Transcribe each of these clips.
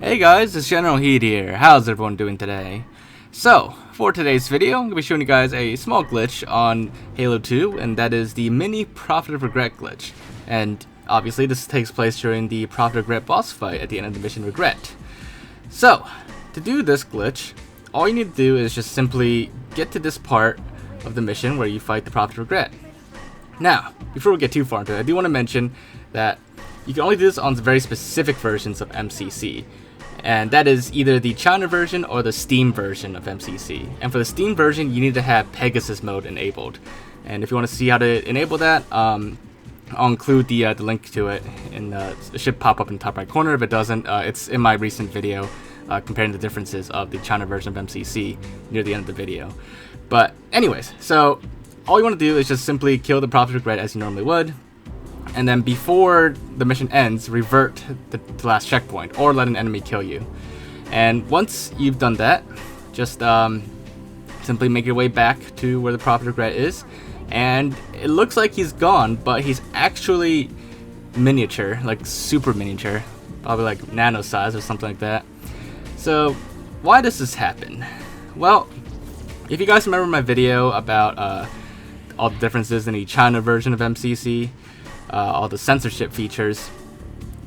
Hey guys, it's Generalkidd here. How's everyone doing today? So, for today's video, I'm going to be showing you guys a small glitch on Halo 2, and that is the mini Prophet of Regret glitch. And obviously this takes place during the Prophet of Regret boss fight at the end of the mission Regret. So, to do this glitch, all you need to do is just simply get to this part of the mission where you fight the Prophet of Regret. Now, before we get too far into it, I do want to mention that you can only do this on very specific versions of MCC. And that is either the China version or the Steam version of MCC. And for the Steam version, you need to have Pegasus mode enabled. And if you want to see how to enable that, I'll include the link to it, and it should pop up in the top right corner. If it doesn't, it's in my recent video comparing the differences of the China version of MCC near the end of the video. But anyways, so all you want to do is just simply kill the Prophet of Regret as you normally would. And then before the mission ends, revert to the last checkpoint, or let an enemy kill you. And once you've done that, just simply make your way back to where the Prophet of Regret is. And it looks like he's gone, but he's actually miniature, like super miniature, probably like nano size or something like that. So why does this happen? Well, if you guys remember my video about all the differences in the China version of MCC, all the censorship features,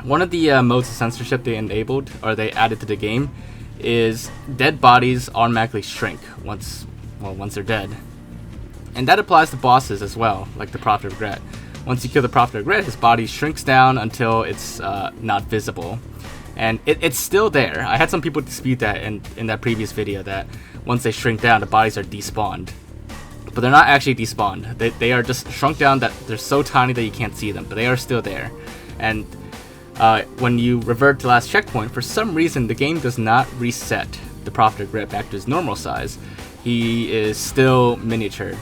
one of the modes of censorship they enabled, or they added to the game, is dead bodies automatically shrink once they're dead. And that applies to bosses as well, like the Prophet of Regret. Once you kill the Prophet of Regret, his body shrinks down until it's not visible. And it's still there. I had some people dispute that in that previous video, that once they shrink down, the bodies are despawned. But they're not actually despawned. They are just shrunk down that they're so tiny that you can't see them, but they are still there. And when you revert to last checkpoint, for some reason the game does not reset the Prophet of Regret back to his normal size. He is still miniature,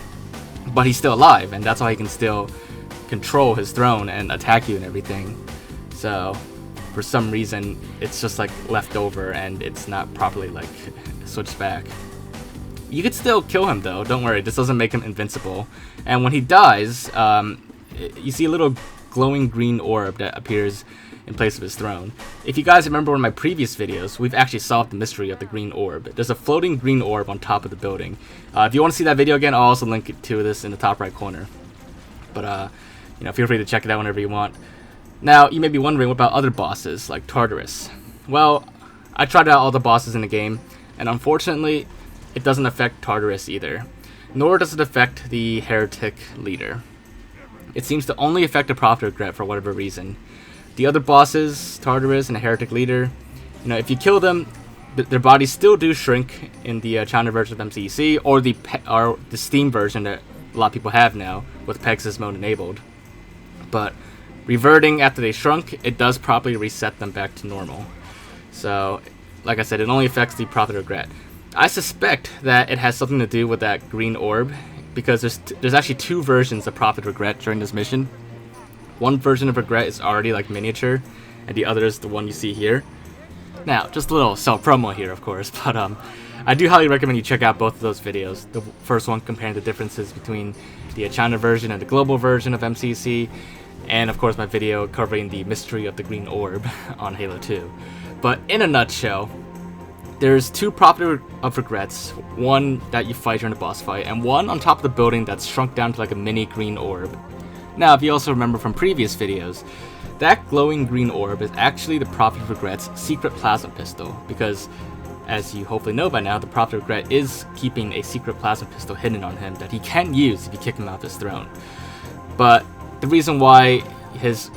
but he's still alive, and that's why he can still control his throne and attack you and everything. So for some reason it's just like left over, and it's not properly like switched back. You could still kill him though, don't worry, this doesn't make him invincible. And when he dies, you see a little glowing green orb that appears in place of his throne. If you guys remember one of my previous videos, we've actually solved the mystery of the green orb. There's a floating green orb on top of the building. If you want to see that video again, I'll also link it to this in the top right corner. But feel free to check it out whenever you want. Now, you may be wondering, what about other bosses, like Tartarus? Well, I tried out all the bosses in the game, and unfortunately, it doesn't affect Tartarus either, nor does it affect the heretic leader. It seems to only affect the Prophet of Regret for whatever reason. The other bosses, Tartarus and the heretic leader, if you kill them, their bodies still do shrink in the China version of MCC, or the Steam version that a lot of people have now with Pegasus mode enabled. But reverting after they shrunk, it does properly reset them back to normal. So, like I said, it only affects the Prophet of Regret. I suspect that it has something to do with that green orb, because there's actually two versions of Prophet of Regret during this mission. One version of Regret is already like miniature, and the other is the one you see here. Now, just a little self-promo here, of course, but I do highly recommend you check out both of those videos. The first one comparing the differences between the China version and the global version of MCC, and of course my video covering the mystery of the green orb on Halo 2. But in a nutshell, there's two Prophet of Regrets, one that you fight during the boss fight, and one on top of the building that's shrunk down to like a mini green orb. Now, if you also remember from previous videos, that glowing green orb is actually the Prophet of Regret's secret plasma pistol, because, as you hopefully know by now, the Prophet of Regret is keeping a secret plasma pistol hidden on him that he can use if you kick him off his throne. But the reason why his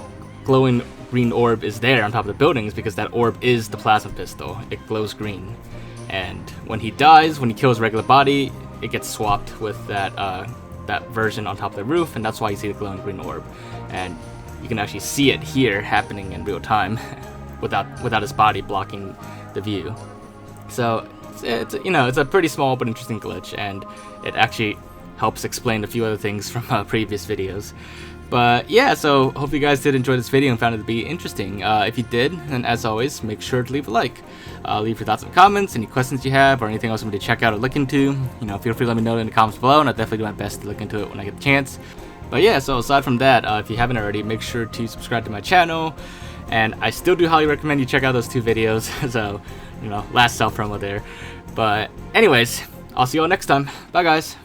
glowing green orb is there on top of the building is because that orb is the plasma pistol. It glows green, and when he dies, when he kills a regular body, it gets swapped with that version on top of the roof, and that's why you see the glowing green orb. And you can actually see it here happening in real time without his body blocking the view. So it's a pretty small but interesting glitch, and it actually helps explain a few other things from previous videos. But yeah, so hope you guys did enjoy this video and found it to be interesting. If you did, then as always, make sure to leave a like. Leave your thoughts and comments, any questions you have, or anything else you want me to check out or look into. Feel free to let me know in the comments below, and I'll definitely do my best to look into it when I get the chance. But yeah, so aside from that, if you haven't already, make sure to subscribe to my channel, and I still do highly recommend you check out those 2 videos. So, you know, last self promo there. But anyways, I'll see you all next time. Bye guys.